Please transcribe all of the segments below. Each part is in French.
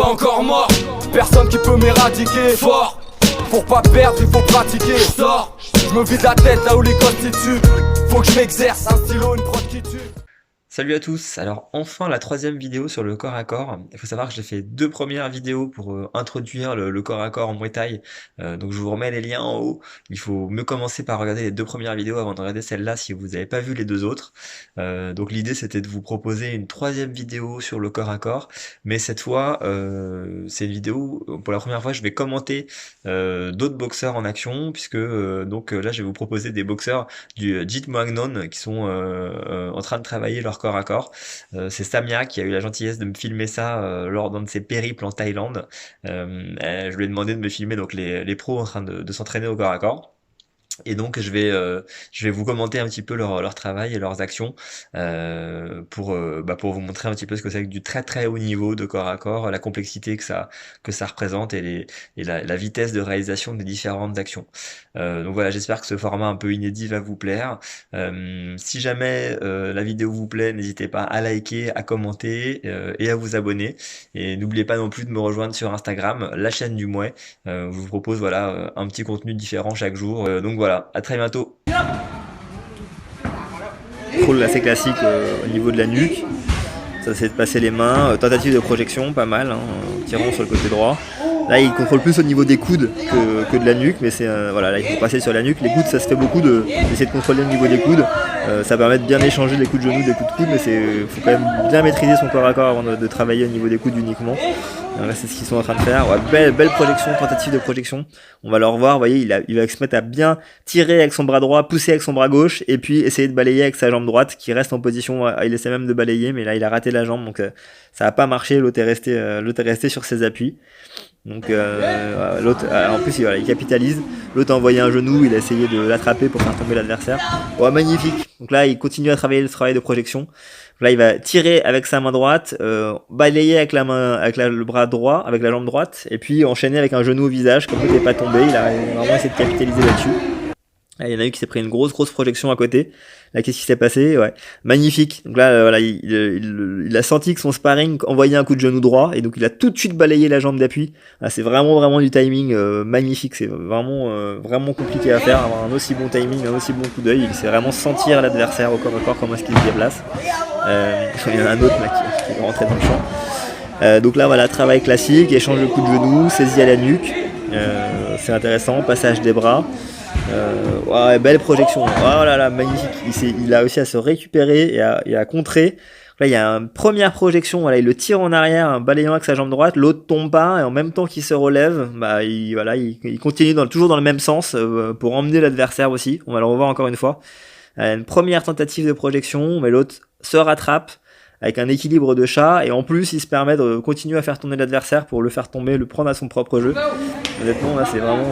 pas encore mort. Personne qui peut m'éradiquer. Fort, pour pas perdre il faut pratiquer. Sors, je me vide la tête là où les constituent. Faut que je m'exerce, un stylo, une prod qui tue. Salut à tous, alors enfin la troisième vidéo sur le corps à corps. Il faut savoir que j'ai fait deux premières vidéos pour introduire le corps à corps en Muay Thai, donc je vous remets les liens en haut. Il faut mieux commencer par regarder les deux premières vidéos avant de regarder celle-là si vous n'avez pas vu les deux autres. Donc l'idée c'était de vous proposer une troisième vidéo sur le corps à corps, mais cette fois c'est une vidéo, pour la première fois je vais commenter d'autres boxeurs en action, puisque donc là je vais vous proposer des boxeurs du Jeet Muay Non qui sont en train de travailler leur corps à corps. C'est Samia qui a eu la gentillesse de me filmer ça lors d'un de ses périples en Thaïlande. Je lui ai demandé de me filmer donc les pros en train de s'entraîner au corps à corps. Et donc je vais vous commenter un petit peu leur travail et leurs actions pour vous montrer un petit peu ce que c'est que du très très haut niveau de corps à corps, la complexité que ça représente et la vitesse de réalisation des différentes actions. Donc voilà, j'espère que ce format un peu inédit va vous plaire. Si jamais la vidéo vous plaît, n'hésitez pas à liker, à commenter et à vous abonner. Et n'oubliez pas non plus de me rejoindre sur Instagram, la chaîne du Mouais. Je vous propose voilà un petit contenu différent chaque jour. Donc voilà, à très bientôt. Contrôle assez classique au niveau de la nuque. Ça c'est de passer les mains, tentative de projection, pas mal, hein, tirant sur le côté droit. Là il contrôle plus au niveau des coudes que de la nuque, mais c'est voilà, là il faut passer sur la nuque. Les coudes ça se fait beaucoup d'essayer de contrôler le niveau des coudes. Ça permet de bien échanger les coups de genoux des coups de coude, mais faut quand même bien maîtriser son corps à corps avant de travailler au niveau des coudes uniquement. Là c'est ce qu'ils sont en train de faire. Ouais, belle projection, tentative de projection. On va le revoir, vous voyez, il va se mettre à bien tirer avec son bras droit, pousser avec son bras gauche, et puis essayer de balayer avec sa jambe droite, qui reste en position, il essaie même de balayer, mais là il a raté la jambe, donc ça n'a pas marché, l'autre est resté sur ses appuis. Donc l'autre, en plus il capitalise, l'autre a envoyé un genou, il a essayé de l'attraper pour faire tomber l'adversaire. Ouais, magnifique. Donc là il continue à travailler le travail de projection. Là il va tirer avec sa main droite, balayer avec le bras droit, avec la jambe droite, et puis enchaîner avec un genou au visage, comme l'autre n'est pas tombé, il a vraiment essayé de capitaliser là-dessus. Là, il y en a eu qui s'est pris une grosse projection à côté. Là, qu'est-ce qui s'est passé? Ouais, magnifique. Donc là, voilà, il a senti que son sparring envoyait un coup de genou droit, et donc il a tout de suite balayé la jambe d'appui. C'est vraiment du timing magnifique. C'est vraiment compliqué à faire, avoir un aussi bon timing, un aussi bon coup d'œil. Il sait vraiment sentir l'adversaire au corps à corps, comment est-ce qu'il se déplace. Il y en a un autre là, qui est rentré dans le champ. Donc là, voilà, travail classique, échange de coups de genou, saisie à la nuque. C'est intéressant, passage des bras. Ouais, belle projection. Oh là là, magnifique. Il a réussi à se récupérer et à contrer. Là, il y a une première projection. Voilà, il le tire en arrière, un balayant avec sa jambe droite. L'autre tombe pas et en même temps qu'il se relève, il continue toujours dans le même sens pour emmener l'adversaire aussi. On va le revoir encore une fois. Une première tentative de projection, mais l'autre se rattrape avec un équilibre de chat, et en plus il se permet de continuer à faire tourner l'adversaire pour le faire tomber, le prendre à son propre jeu. Honnêtement là c'est vraiment,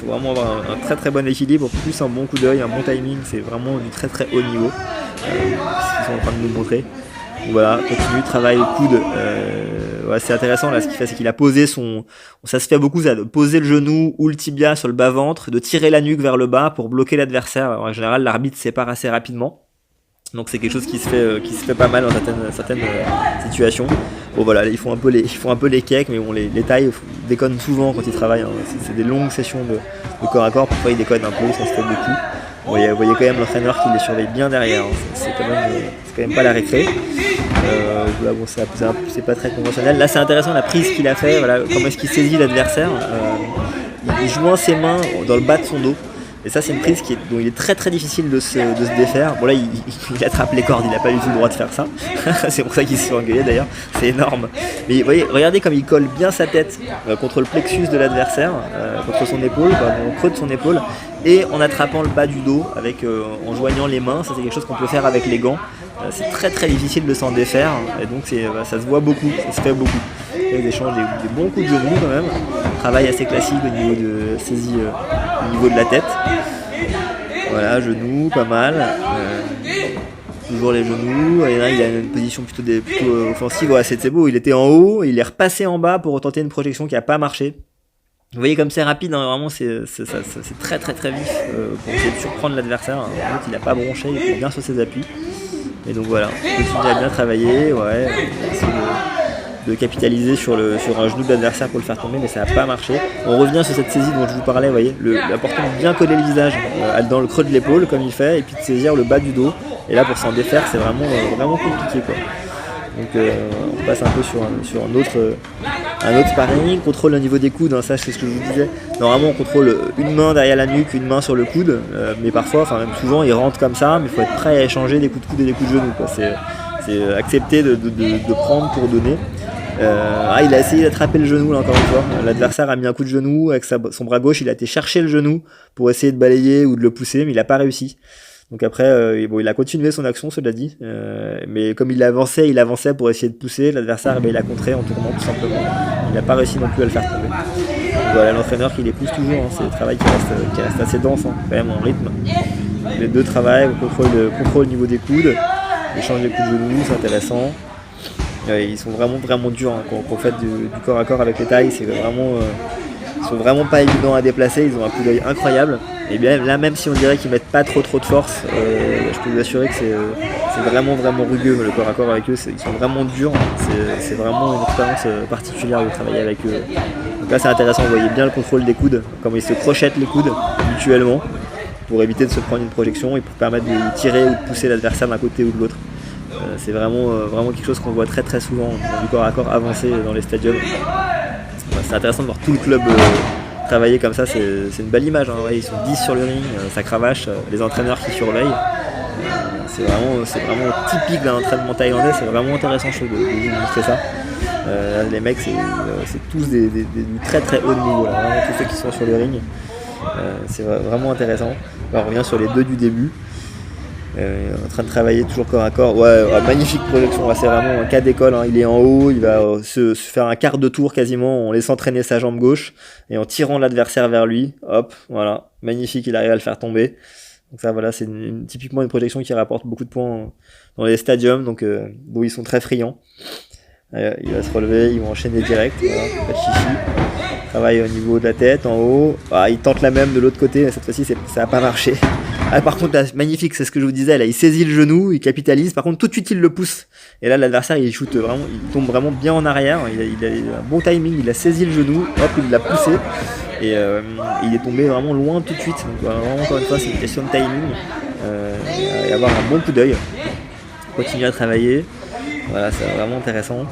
faut vraiment avoir un très bon équilibre, plus un bon coup d'œil, un bon timing, c'est vraiment du très haut niveau, ce qu'ils sont en train de nous montrer. Donc voilà, continue, travail au coude, ouais, c'est intéressant là, ce qu'il fait c'est qu'il a posé ça se fait beaucoup ça, de poser le genou ou le tibia sur le bas-ventre, de tirer la nuque vers le bas pour bloquer l'adversaire. En général l'arbitre sépare assez rapidement. Donc c'est quelque chose qui se fait pas mal dans certaines situations. Bon voilà, ils font un peu les cakes, mais bon les Thaïs déconnent souvent quand ils travaillent, hein. C'est des longues sessions de corps à corps, parfois ils déconnent un peu, ça se fait beaucoup. Bon, vous voyez quand même l'entraîneur qui les surveille bien derrière, hein. C'est quand même pas la récré. Là, bon, c'est pas très conventionnel. Là c'est intéressant la prise qu'il a fait, voilà, comment est-ce qu'il saisit l'adversaire. Il joint ses mains dans le bas de son dos. Et ça c'est une prise dont il est très difficile de se défaire. Bon là il attrape les cordes, il n'a pas du tout le droit de faire ça. C'est pour ça qu'il se fait engueuler d'ailleurs, c'est énorme. Mais vous voyez, regardez comme il colle bien sa tête contre le plexus de l'adversaire, contre son épaule, au creux de son épaule, et en attrapant le bas du dos, en joignant les mains. Ça c'est quelque chose qu'on peut faire avec les gants. C'est très difficile de s'en défaire, et donc ça se voit beaucoup, ça se fait beaucoup. Il y a des échanges, des bons coups de genoux quand même. Travail assez classique au niveau de saisie, au niveau de la tête. Voilà, genoux, pas mal. Toujours les genoux. Et là, il a une position plutôt offensive. Ouais, c'est beau. Il était en haut, il est repassé en bas pour tenter une projection qui n'a pas marché. Vous voyez comme c'est rapide, hein, vraiment c'est très vif pour essayer de surprendre l'adversaire. L'autre il n'a pas bronché, il est bien sur ses appuis. Et donc voilà, il continue à bien travailler, ouais, de capitaliser sur un genou de l'adversaire pour le faire tomber, mais ça n'a pas marché. On revient sur cette saisie dont je vous parlais, vous voyez, l'important de bien coller le visage dans le creux de l'épaule comme il fait, et puis de saisir le bas du dos. Et là pour s'en défaire c'est vraiment compliqué quoi. Donc on passe un peu sur un autre sparring. Contrôle au niveau des coudes, hein, ça c'est ce que je vous disais. Normalement on contrôle une main derrière la nuque, une main sur le coude, mais parfois, enfin même souvent il rentre comme ça, mais il faut être prêt à échanger des coups de coude et des coups de genou quoi. C'est accepter de prendre pour donner. Il a essayé d'attraper le genou là encore une fois. L'adversaire a mis un coup de genou avec son bras gauche, il a été chercher le genou pour essayer de balayer ou de le pousser, mais il n'a pas réussi. Donc après, il a continué son action, cela dit, mais comme il avançait pour essayer de pousser, l'adversaire il a contré en tournant tout simplement. Il n'a pas réussi non plus à le faire tomber. Donc voilà, l'entraîneur qui les pousse toujours, hein, c'est un travail qui reste assez dense, hein, quand même en rythme. Les deux travaillent, contrôle au niveau des coudes, échange des coups de genoux, c'est intéressant. Ils sont vraiment durs hein, quand on fait du corps à corps avec les tailles, c'est vraiment... ils sont vraiment pas évidents à déplacer, ils ont un coup d'œil incroyable. Et bien là, même si on dirait qu'ils mettent pas trop de force, je peux vous assurer que c'est vraiment rugueux le corps à corps avec eux, ils sont vraiment durs. C'est vraiment une expérience particulière de travailler avec eux. Donc là c'est intéressant, vous voyez bien le contrôle des coudes, comment ils se crochettent les coudes mutuellement pour éviter de se prendre une projection et pour permettre de tirer ou de pousser l'adversaire d'un côté ou de l'autre. C'est vraiment quelque chose qu'on voit très souvent dans du corps à corps avancé dans les stadiums. C'est intéressant de voir tout le club travailler comme ça, c'est une belle image, hein. Ouais, ils sont 10 sur le ring, ça cravache, les entraîneurs qui surveillent. C'est vraiment typique d'un entraînement thaïlandais, c'est vraiment intéressant je trouve de vous montrer ça. Les mecs c'est tous du très haut niveau, là, vraiment tous ceux qui sont sur le ring. C'est vraiment intéressant. Alors, on revient sur les deux du début. En train de travailler toujours corps à corps. Magnifique projection, c'est vraiment un cas d'école, hein. Il est en haut, il va se faire un quart de tour quasiment en laissant traîner sa jambe gauche et en tirant l'adversaire vers lui. Hop, voilà, magnifique, il arrive à le faire tomber. Donc ça voilà, c'est typiquement une projection qui rapporte beaucoup de points dans les stadiums, donc dont ils sont très friands. Il va se relever, ils vont enchaîner direct, voilà, pas de chichi. Travaille au niveau de la tête, en haut. Il tente la même de l'autre côté, cette fois-ci ça n'a pas marché. Par contre là, magnifique, c'est ce que je vous disais, là il saisit le genou, il capitalise, par contre tout de suite il le pousse. Et là l'adversaire il shoot vraiment, il tombe vraiment bien en arrière, il a un bon timing, il a saisi le genou, hop il l'a poussé. Et il est tombé vraiment loin tout de suite. Donc vraiment encore une fois c'est une question de timing. Et avoir un bon coup d'œil. Continuer à travailler. Voilà, c'est vraiment intéressant.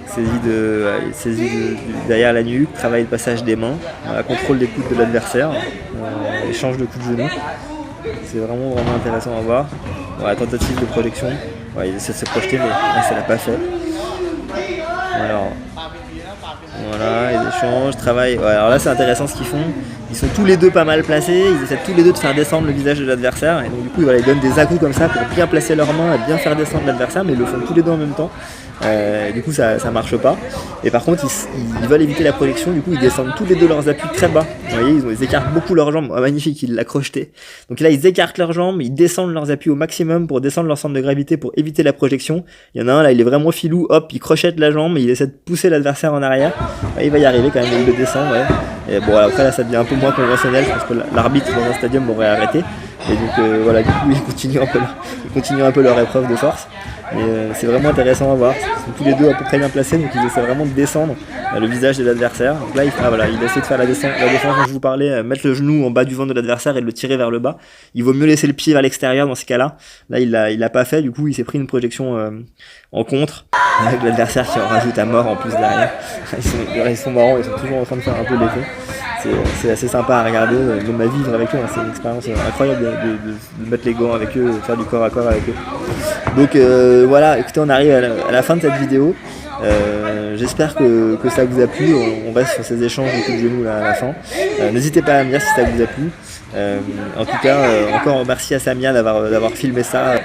Saisie derrière la nuque, travail de passage des mains, contrôle des coudes de l'adversaire, échange de coups de genoux. C'est vraiment intéressant à voir. Voilà, tentative de projection. Il essaie de se projeter mais là, ça l'a pas fait. Alors, voilà, les échanges, travail. Alors là c'est intéressant ce qu'ils font. Ils sont tous les deux pas mal placés, ils essaient tous les deux de faire descendre le visage de l'adversaire. Et donc du coup ils donnent des à-coups comme ça pour bien placer leurs mains et bien faire descendre l'adversaire, mais ils le font tous les deux en même temps. Du coup ça marche pas. Et par contre ils veulent éviter la projection, du coup ils descendent tous les deux leurs appuis très bas. Vous voyez, ils écartent beaucoup leurs jambes. Magnifique, ils l'a crocheté. Donc là ils écartent leurs jambes, ils descendent leurs appuis au maximum pour descendre leur centre de gravité pour éviter la projection. Il y en a un là, il est vraiment filou, hop, il crochette la jambe et il essaie de pousser l'adversaire en arrière. Il va y arriver quand même, il le descend, ouais. Et bon après là ça devient un peu moins conventionnel, je pense que l'arbitre dans un stadium m'aurait arrêté. Et donc voilà, du coup ils continuent un peu leur épreuve de force. Et c'est vraiment intéressant à voir. Ils sont tous les deux à peu près bien placés, donc ils essaient vraiment de descendre le visage de l'adversaire. Donc là il essaie de faire la défense dont je vous parlais, mettre le genou en bas du ventre de l'adversaire et de le tirer vers le bas. Il vaut mieux laisser le pied vers l'extérieur dans ces cas-là. Là il l'a pas fait, du coup il s'est pris une projection en contre, avec l'adversaire qui en rajoute à mort en plus derrière. Ils sont marrants, ils sont toujours en train de faire un peu les cons. C'est assez sympa à regarder, même à vivre avec eux, hein. C'est une expérience incroyable de mettre les gants avec eux, de faire du corps à corps avec eux. Donc voilà, écoutez, on arrive à la fin de cette vidéo. J'espère que ça vous a plu. On reste sur ces échanges de coups de genoux là, à la fin. N'hésitez pas à me dire si ça vous a plu. En tout cas, encore merci à Samia d'avoir filmé ça.